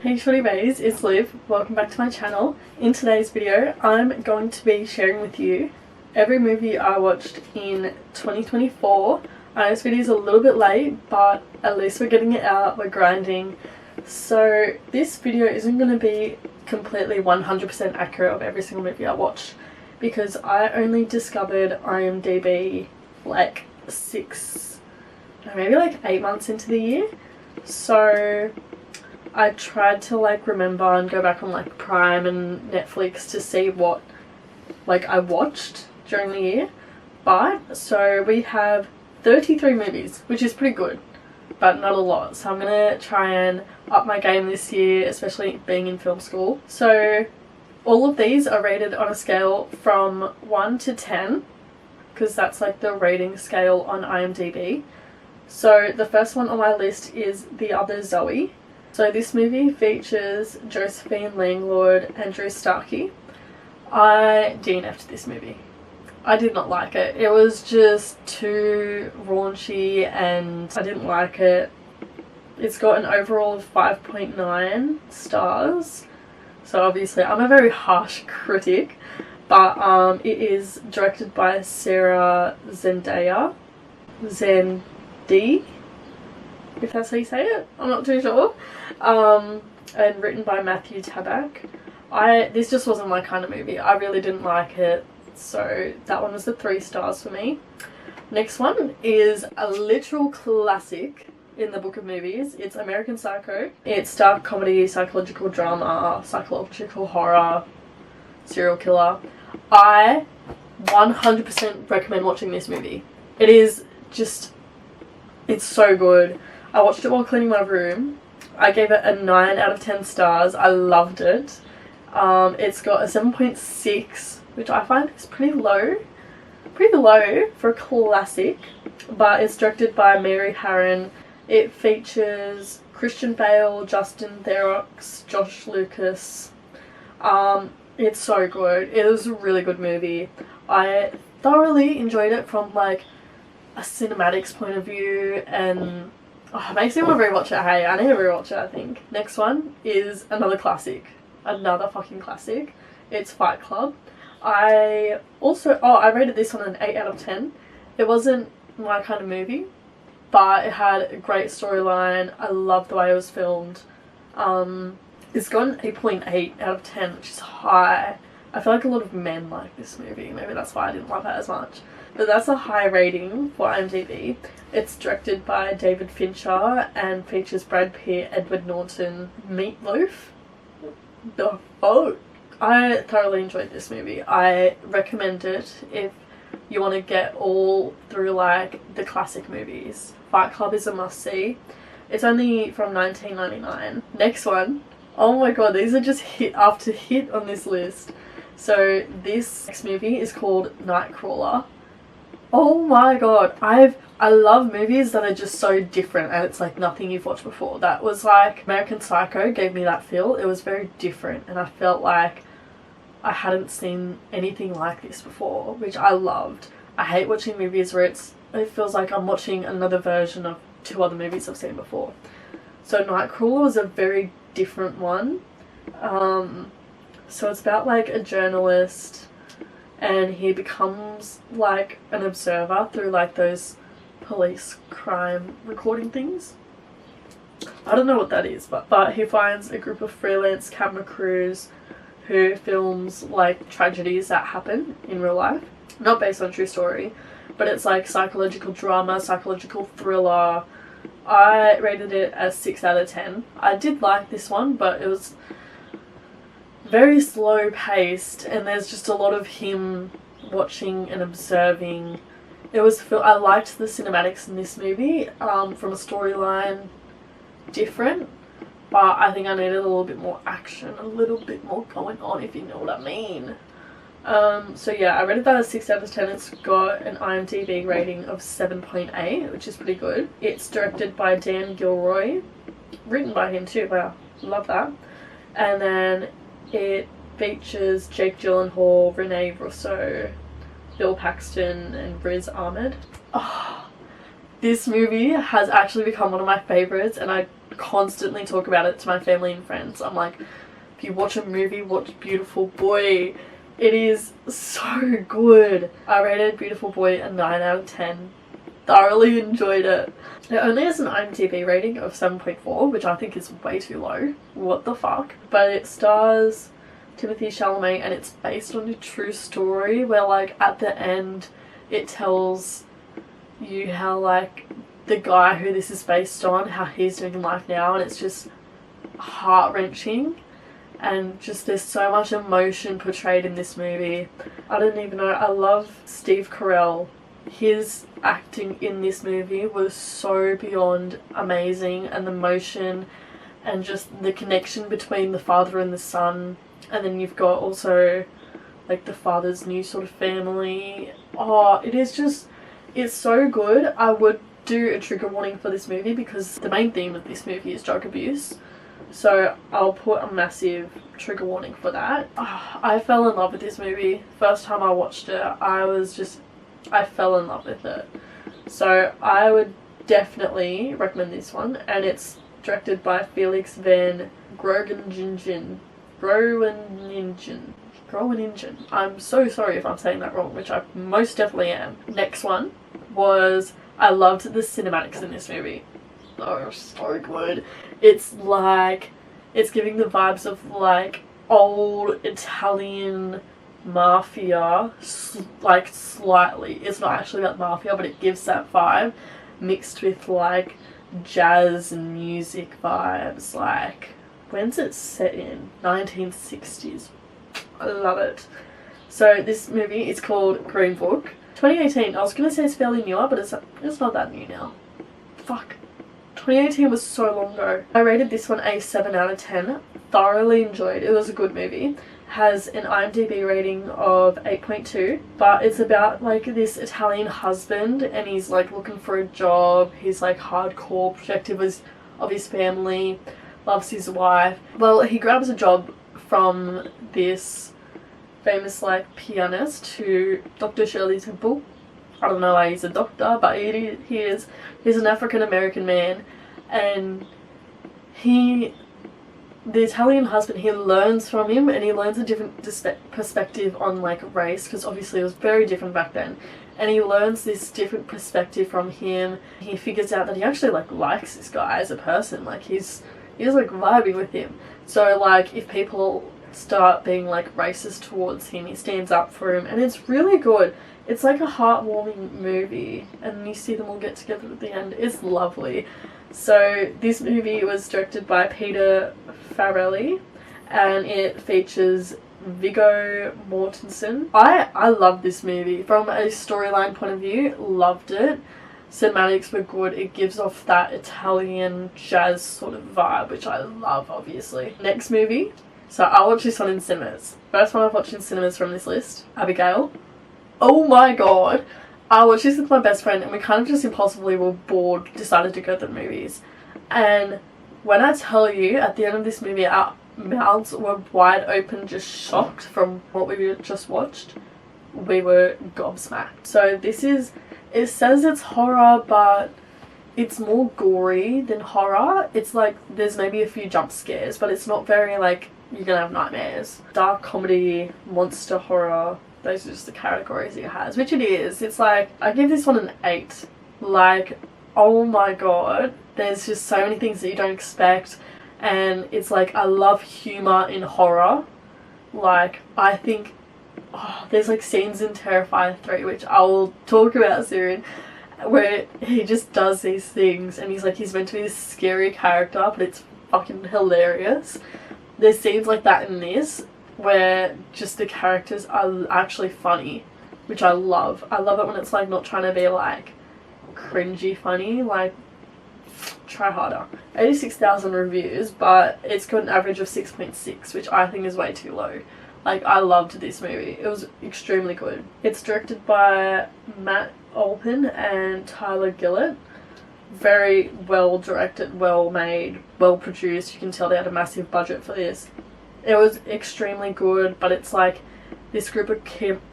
Hey shorty bays, it's Liv. Welcome back to my channel. In today's video, I'm going to be sharing with you every movie I watched in 2024. I know this video is a little bit late, but at least we're getting it out, we're grinding. So this video isn't going to be completely 100% accurate of every single movie I watched, because I only discovered IMDb like maybe 8 months into the year. So I tried to remember and go back on Prime and Netflix to see what I watched during the year. But so we have 33 movies, which is pretty good, but not a lot. So I'm gonna try and up my game this year, especially being in film school. So all of these are rated on a scale from 1 to 10, because that's the rating scale on IMDb. So the first one on my list is The Other Zoe. So this movie features Josephine Langford and Drew Starkey. I DNF'd this movie. I did not like it. It was just too raunchy and I didn't like it. It's got an overall of 5.9 stars. So obviously I'm a very harsh critic, but it is directed by Sarah Zendaya. Zendi, if that's how you say it, I'm not too sure. And written by Matthew Tabak. This just wasn't my kind of movie. I really didn't like it, so that one was a 3 stars for me. Next one is a literal classic in the book of movies. It's American Psycho. It's dark comedy, psychological drama, psychological horror, serial killer. I 100% recommend watching this movie. It is just, it's so good. I watched it while cleaning my room. I gave it a 9 out of 10 stars. I loved it. It's got a 7.6, which I find is pretty low for a classic, but it's directed by Mary Harran. It features Christian Bale, Justin Theroux, Josh Lucas. It's so good. It was a really good movie. I thoroughly enjoyed it from a cinematics point of view, and it makes me want to rewatch it. Hey, I need to rewatch it, I think. Next one is another classic. Another fucking classic. It's Fight Club. I rated this one an 8 out of 10. It wasn't my kind of movie, but it had a great storyline. I loved the way it was filmed. It's got an 8.8 out of 10, which is high. I feel like a lot of men like this movie. Maybe that's why I didn't love it as much. But that's a high rating for IMDb. It's directed by David Fincher and features Brad Pitt, Edward Norton, Meatloaf. The fuck? I thoroughly enjoyed this movie. I recommend it if you want to get all through the classic movies. Fight Club is a must-see. It's only from 1999. Next one. Oh my god, these are just hit after hit on this list. So this next movie is called Nightcrawler. Oh my god, I love movies that are just so different and it's nothing you've watched before. That was American Psycho gave me that feel. It was very different and I felt like I hadn't seen anything like this before, which I loved. I hate watching movies where it feels like I'm watching another version of 2 other movies I've seen before. So Nightcrawler was a very different one. So it's about a journalist, and he becomes an observer through those police crime recording things. I don't know what that is, but he finds a group of freelance camera crews who films tragedies that happen in real life. Not based on true story, but it's psychological drama, psychological thriller. I rated it as 6 out of 10. I did like this one, but it was very slow paced and there's just a lot of him watching and observing. I liked the cinematics in this movie. From a storyline, different, but I think I needed a little bit more action, a little bit more going on, if you know what I mean. So yeah, I rated that as 6 out of 10. It's got an IMDb rating of 7.8, which is pretty good. It's directed by Dan Gilroy, written by him too. Wow, love that. And then it features Jake Gyllenhaal, Renee Russo, Bill Paxton, and Riz Ahmed. Oh, this movie has actually become one of my favourites, and I constantly talk about it to my family and friends. I'm like, if you watch a movie, watch Beautiful Boy. It is so good. I rated Beautiful Boy a 9 out of 10. Thoroughly enjoyed it. It only has an IMDb rating of 7.4, which I think is way too low. What the fuck? But it stars Timothée Chalamet, and it's based on a true story where, like, at the end it tells you how, like, the guy who this is based on, how he's doing in life now, and it's just heart-wrenching. And just there's so much emotion portrayed in this movie. I don't even know. I love Steve Carell. His acting in this movie was so beyond amazing, and the emotion and just the connection between the father and the son. And then you've got also like the father's new sort of family. Oh, it is just, it's so good. I would do a trigger warning for this movie because the main theme of this movie is drug abuse. So I'll put a massive trigger warning for that. Oh, I fell in love with this movie. First time I watched it, I fell in love with it. So I would definitely recommend this one, and it's directed by Felix van Groeningen. I'm so sorry if I'm saying that wrong, which I most definitely am. Next one was, I loved the cinematics in this movie. Oh, so good. It's like, it's giving the vibes of like old Italian mafia, like slightly. It's not actually about mafia, but it gives that vibe mixed with like jazz and music vibes. Like, when's it set in? 1960s. I love it. So this movie is called Green Book. 2018. I was gonna say it's fairly newer, but it's not that new now. Fuck. 2018 was so long ago. I rated this one a 7 out of 10. Thoroughly enjoyed. It was a good movie. Has an IMDb rating of 8.2, but it's about like this Italian husband, and he's like looking for a job. He's like hardcore protective of his family, loves his wife. Well, he grabs a job from this famous like pianist who, Dr. Shirley Temple. I don't know why he's a doctor, but he's an African American man, and the Italian husband, he learns from him, and he learns a different perspective on like race, because obviously it was very different back then, and he learns this different perspective from him. He figures out that he actually like likes this guy as a person, like he's like vibing with him. So like if people start being like racist towards him, he stands up for him, and it's really good. It's like a heartwarming movie, and you see them all get together at the end. It's lovely. So this movie was directed by Peter Farrelly, and it features Viggo Mortensen. I love this movie. From a storyline point of view, loved it. Cinematics were good. It gives off that Italian jazz sort of vibe, which I love, obviously. Next movie. So I watched this one in cinemas. First one I've watched in cinemas from this list, Abigail. Oh my god. I watched this with my best friend, and we kind of just impulsively were bored, decided to go to the movies. And when I tell you, at the end of this movie, our mouths were wide open, just shocked from what we just watched. We were gobsmacked. So this is, it says it's horror, but it's more gory than horror. It's like, there's maybe a few jump scares, but it's not very like, you're gonna have nightmares. Dark comedy, monster horror. Those are just the categories it has, which it is. It's like, I give this one an 8. Like, oh my god, there's just so many things that you don't expect, and it's like, I love humour in horror. Like, I think, there's like scenes in Terrifier 3, which I will talk about soon, where he just does these things, and he's meant to be this scary character, but it's fucking hilarious. There's scenes like that in this, where just the characters are actually funny, which I love. I love it when it's like not trying to be like cringy funny, like try harder. 86,000 reviews, but it's got an average of 6.6, which I think is way too low. Like, I loved this movie. It was extremely good. It's directed by Matt Olpin and Tyler Gillett. Very well directed, well made, well produced. You can tell they had a massive budget for this. It was extremely good, but it's like this group of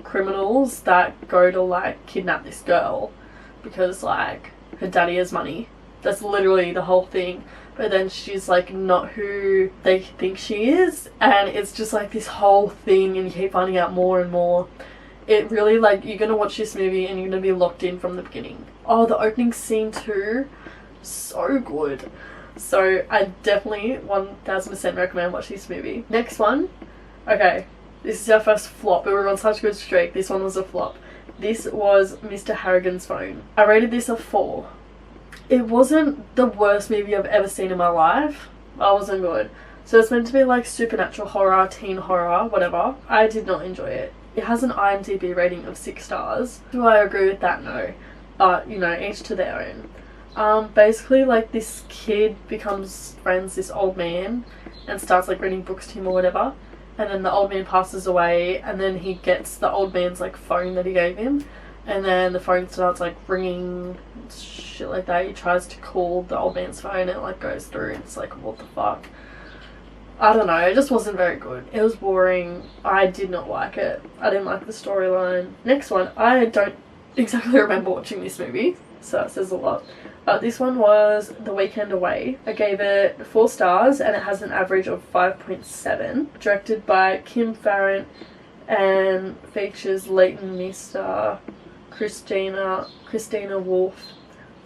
criminals that go to like kidnap this girl because like her daddy has money. That's literally the whole thing. but then she's like not who they think she is, and it's just like this whole thing and you keep finding out more and more. It really, like, you're gonna watch this movie and you're gonna be locked in from the beginning. Oh, the opening scene too, so good. So I definitely 1000% recommend watch this movie. Next one, okay, this is our first flop. We were on such a good streak. This one was a flop. This was Mr. Harrigan's Phone. I rated this a 4. It wasn't the worst movie I've ever seen in my life. It wasn't good. So it's meant to be like supernatural horror, teen horror, whatever. I did not enjoy it. It has an IMDb rating of 6 stars. Do I agree with that? No. But, you know, each to their own. Basically, like, this kid becomes friends this old man and starts, like, reading books to him or whatever. And then the old man passes away, and then he gets the old man's, like, phone that he gave him. And then the phone starts, like, ringing, shit like that. He tries to call the old man's phone, and it, like, goes through. And it's like, what the fuck? I don't know, it just wasn't very good. It was boring. I did not like it. I didn't like the storyline. Next one, I don't exactly remember watching this movie, so that says a lot. This one was The Weekend Away. I gave it 4 stars and it has an average of 5.7. Directed by Kim Farrant and features Leighton Meester, Christina Wolf,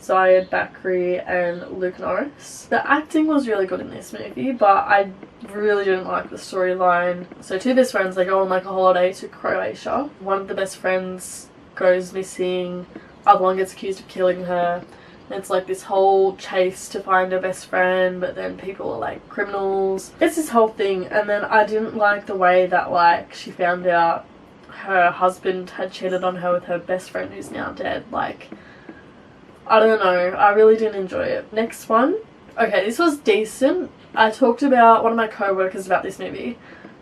Zayed Bakri and Luke Norris. The acting was really good in this movie, but I really didn't like the storyline. So 2 best friends, they go on like a holiday to Croatia. One of the best friends goes missing, other one gets accused of killing her. It's like this whole chase to find her best friend, but then people are like criminals. It's this whole thing, and then I didn't like the way that like she found out her husband had cheated on her with her best friend who's now dead. Like, I don't know, I really didn't enjoy it. Next one. Okay, this was decent. I talked about one of my co-workers about this movie,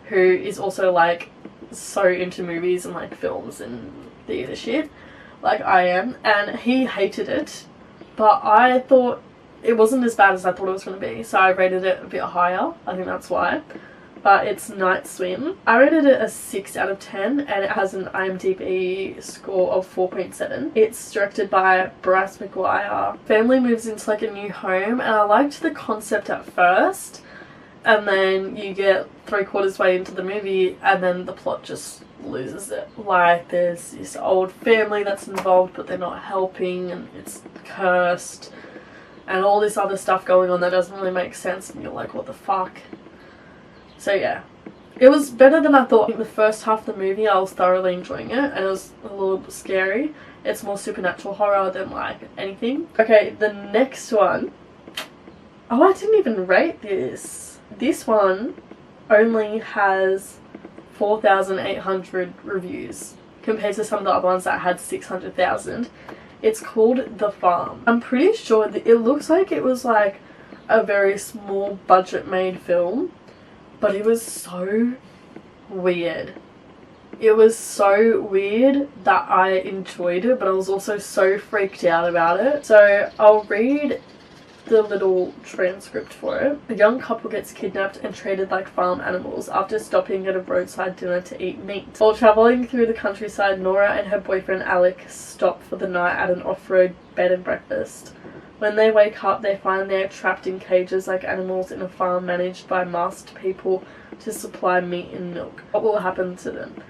who is also like so into movies and like films and theatre shit, like I am, and he hated it, but I thought it wasn't as bad as I thought it was going to be, so I rated it a bit higher. I think that's why. But it's Night Swim. I rated it a 6 out of 10 and it has an IMDb score of 4.7. It's directed by Bryce McGuire. Family moves into like a new home, and I liked the concept at first, and then you get 3/4 way into the movie and then the plot just loses it. Like, there's this old family that's involved but they're not helping and it's cursed and all this other stuff going on that doesn't really make sense, and you're like, what the fuck? So yeah, it was better than I thought. I think the first half of the movie I was thoroughly enjoying it, and it was a little bit scary. It's more supernatural horror than like anything. Okay, the next one. Oh, I didn't even rate this. This one only has 4,800 reviews compared to some of the other ones that had 600,000. It's called The Farm. I'm pretty sure that it looks like it was like a very small budget made film, but it was so weird. It was so weird that I enjoyed it, but I was also so freaked out about it. So I'll read the little transcript for it. A young couple gets kidnapped and treated like farm animals after stopping at a roadside dinner to eat meat. While travelling through the countryside, Nora and her boyfriend Alec stop for the night at an off-road bed and breakfast. When they wake up, they find they're trapped in cages like animals in a farm managed by masked people to supply meat and milk. What will happen to them?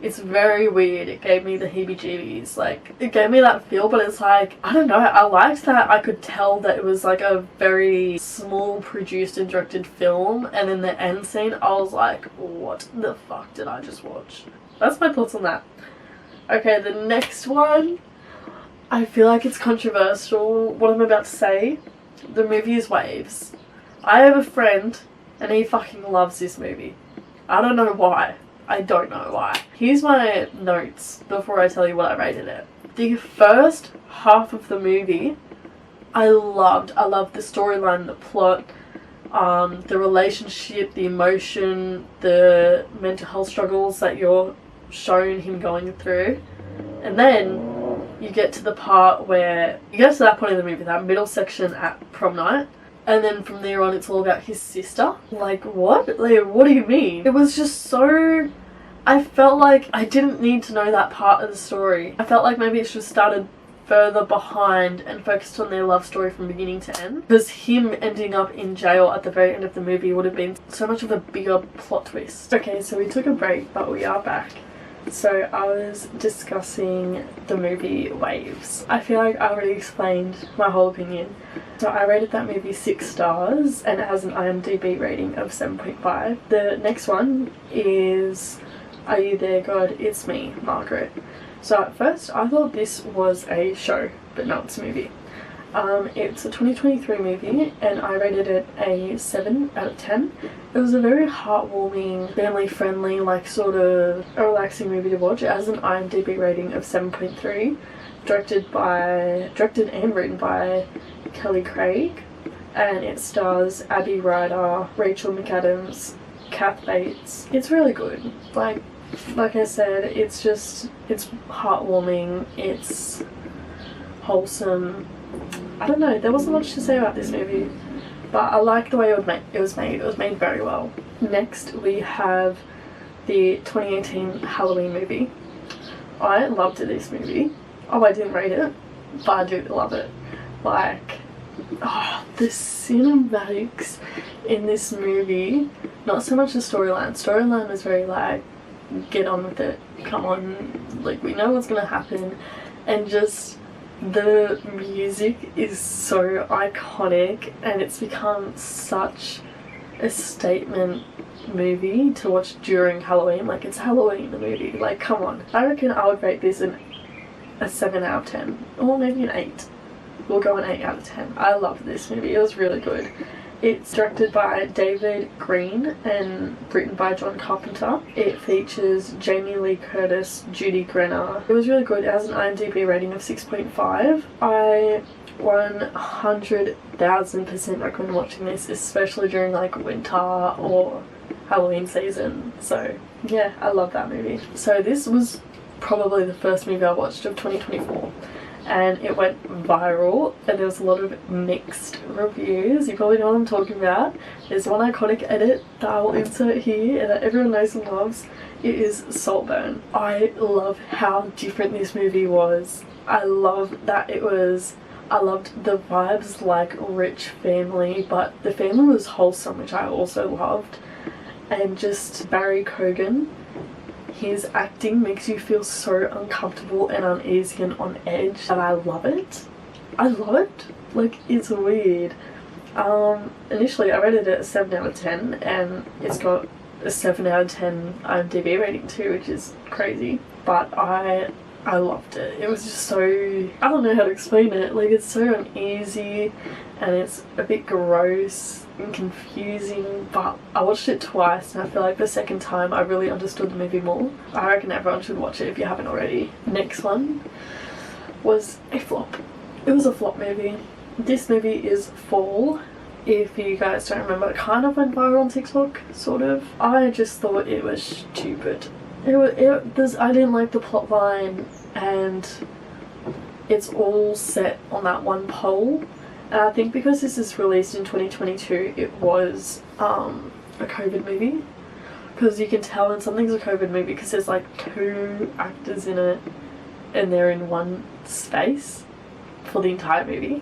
It's very weird. It gave me the heebie-jeebies. Like, it gave me that feel, but it's like, I don't know, I liked that I could tell that it was like a very small produced and directed film, and in the end scene I was like, what the fuck did I just watch? That's my thoughts on that. Okay, the next one, I feel like it's controversial what I'm about to say. The movie is Waves. I have a friend and he fucking loves this movie. I don't know why. I don't know why. Here's my notes before I tell you what I rated it. The first half of the movie I loved. I loved the storyline, the plot, the relationship, the emotion, the mental health struggles that you're shown him going through. And then you get to the part where you get to that point in the movie, that middle section at prom night, and then from there on it's all about his sister. Like, what? Like, what do you mean? It was just so... I felt like I didn't need to know that part of the story. I felt like maybe it should have started further behind and focused on their love story from beginning to end, because him ending up in jail at the very end of the movie would have been so much of a bigger plot twist. Okay, so we took a break, but we are back. So I was discussing the movie Waves. I feel like I already explained my whole opinion. So I rated that movie 6 stars and it has an IMDb rating of 7.5. The next one is Are You There, God? It's Me, Margaret. So at first I thought this was a show, but no, it's a movie. It's a 2023 movie and I rated it a 7 out of 10. It was a very heartwarming, family friendly, like sort of a relaxing movie to watch. It has an IMDb rating of 7.3, directed and written by Kelly Craig, and it stars Abby Ryder, Rachel McAdams, Kath Bates. It's really good. Like I said, it's heartwarming, it's wholesome. I don't know, there wasn't much to say about this movie, but I like the way it was made. It was made very well. Next we have the 2018 Halloween movie. I loved this movie. Oh, I didn't rate it, but I do love it. Like, the cinematics in this movie, not so much the storyline. Storyline was very like, get on with it, come on, like we know what's gonna happen, and just the music is so iconic and it's become such a statement movie to watch during Halloween. Like, it's Halloween, the movie, like come on. I reckon I would rate this a 7 out of 10 or maybe an 8. We'll go an 8 out of 10. I loved this movie, it was really good. It's directed by David Green and written by John Carpenter. It features Jamie Lee Curtis, Judy Greer. It was really good. It has an IMDb rating of 6.5. I 100,000% recommend watching this, especially during like winter or Halloween season. So yeah, I love that movie. So this was probably the first movie I watched of 2024. And it went viral and there was a lot of mixed reviews. You probably know what I'm talking about. There's one iconic edit that I will insert here and that everyone knows and loves. It is Saltburn. I love how different this movie was. I loved that I loved the vibes, like rich family, but the family was wholesome, which I also loved. And just Barry Keoghan, his acting makes you feel so uncomfortable and uneasy and on edge, and I love it. I love it. Like, it's weird. Initially I rated it a 7 out of 10 and it's got a 7 out of 10 IMDb rating too, which is crazy. But I loved it. It was just so, I don't know how to explain it. Like, it's so uneasy and it's a bit gross and confusing, but I watched it twice and I feel like the second time I really understood the movie more. I reckon everyone should watch it if you haven't already. Next one was a flop. It was a flop movie. This movie is Fall. If you guys don't remember, it kind of went viral on TikTok, sort of. I just thought it was stupid. I didn't like the plot line, and it's all set on that one pole. And I think because this is released in 2022, it was a COVID movie. Because you can tell when something's a COVID movie because there's like 2 actors in it and they're in one space for the entire movie.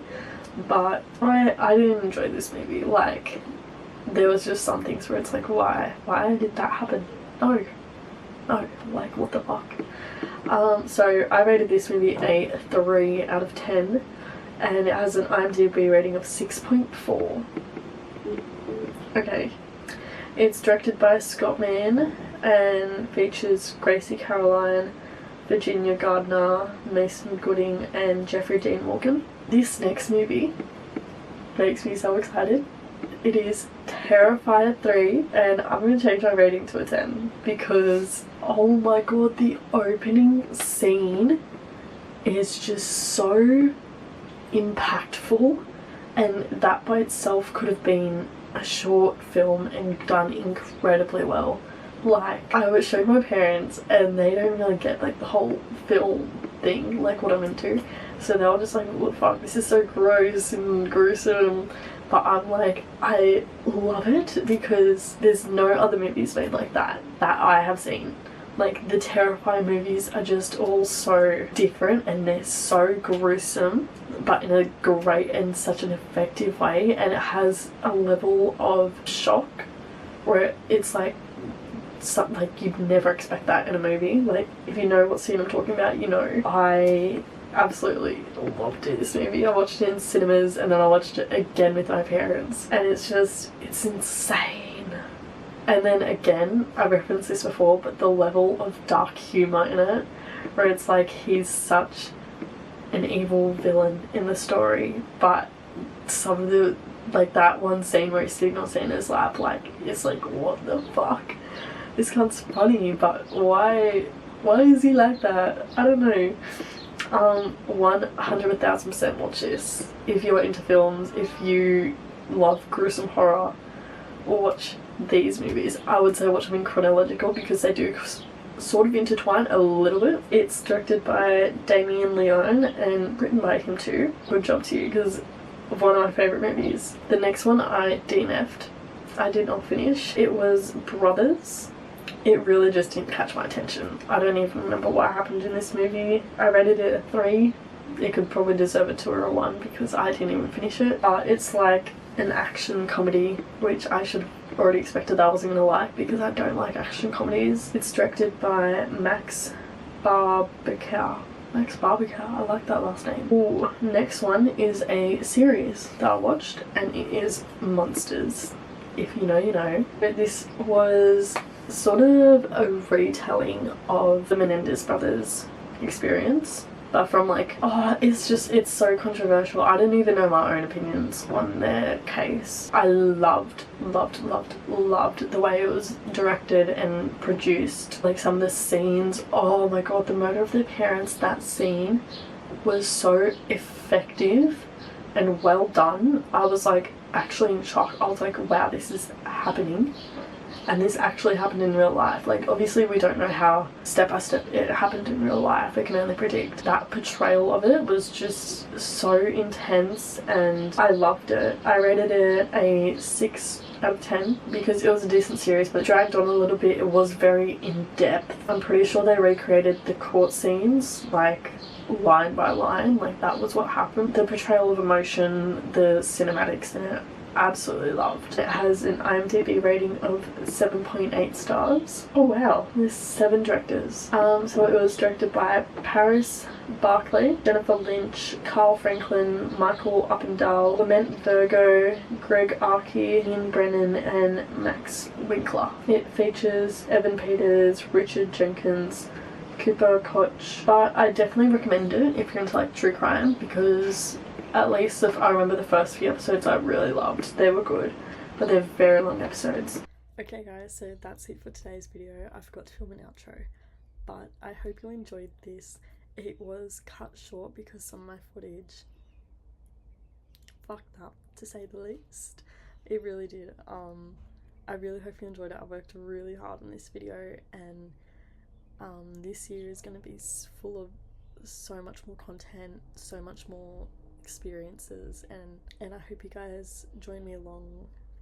But I didn't enjoy this movie. Like, there was just some things where it's like, why did that happen? No, like what the fuck. So I rated this movie a 3 out of 10 and it has an IMDb rating of 6.4. Okay, it's directed by Scott Mann and features Gracie Caroline, Virginia Gardner, Mason Gooding and Jeffrey Dean Morgan. This next movie makes me so excited. It is Terrifier 3 and I'm going to change my rating to a 10 because, oh my god, the opening scene is just so impactful, and that by itself could have been a short film and done incredibly well. Like, I would show my parents and they don't really get like the whole film thing, like what I'm into, so they were just like, what the fuck, this is so gross and gruesome. But I'm like, I love it because there's no other movies made like that I have seen. Like, the terrifying movies are just all so different and they're so gruesome, but in a great and such an effective way, and it has a level of shock where it's like something like you'd never expect that in a movie. Like, if you know what scene I'm talking about, you know. I absolutely loved this movie. I watched it in cinemas and then I watched it again with my parents, and it's insane. And then again, I referenced this before, but the level of dark humour in it, where it's like he's such an evil villain in the story, but some of the, like that one scene where he's sitting on Santa's lap, like, it's like, what the fuck? This cunt's funny, but why is he like that? I don't know. 100,000% watch this. If you're into films, if you love gruesome horror, watch these movies. I would say watch them in chronological because they do sort of intertwine a little bit. It's directed by Damien Leone and written by him too. Good job to you, because one of my favourite movies. The next one I DNF'd. I did not finish. It was Brothers. It really just didn't catch my attention. I don't even remember what happened in this movie. I rated it a 3. It could probably deserve a 2 or a 1 because I didn't even finish it. It's like an action comedy, which I should have already expected that I wasn't gonna like because I don't like action comedies. It's directed by Max Barbacow. I like that last name. Ooh, next one is a series that I watched, and it is Monsters. If you know, you know. But this was sort of a retelling of the Menendez brothers experience, but from like, it's so controversial. I didn't even know my own opinions on their case. I loved the way it was directed and produced. Like, some of the scenes, oh my god, the murder of their parents, that scene was so effective and well done. I was like actually in shock. I was like, wow, this is happening. And this actually happened in real life. Like, obviously we don't know how step by step it happened in real life. We can only predict. That portrayal of it was just so intense and I loved it. I rated it a 6 out of 10 because it was a decent series, but it dragged on a little bit. It was very in-depth. I'm pretty sure they recreated the court scenes, like, line by line. Like, that was what happened. The portrayal of emotion, the cinematics in it, absolutely loved. It has an IMDb rating of 7.8 stars. Oh wow, there's 7 directors. So it was directed by Paris Barclay, Jennifer Lynch, Carl Franklin, Michael Uppendale, Clement Virgo, Greg Archie, Ian Brennan, and Max Winkler. It features Evan Peters, Richard Jenkins, Cooper Koch, but I definitely recommend it if you're into like true crime, because at least if I remember the first few episodes I really loved. They were good, but they're very long episodes. Okay guys, so that's it for today's video. I forgot to film an outro, but I hope you enjoyed this. It was cut short because some of my footage fucked up, to say the least. It really did. I really hope you enjoyed it. I worked really hard on this video, and this year is going to be full of so much more content, so much more experiences, and I hope you guys join me along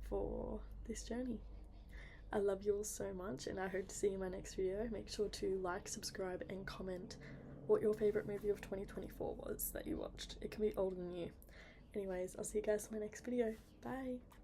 for this journey. I love you all so much, and I hope to see you in my next video. Make sure to like, subscribe, and comment what your favourite movie of 2024 was that you watched. It can be older than you. Anyways, I'll see you guys in my next video. Bye!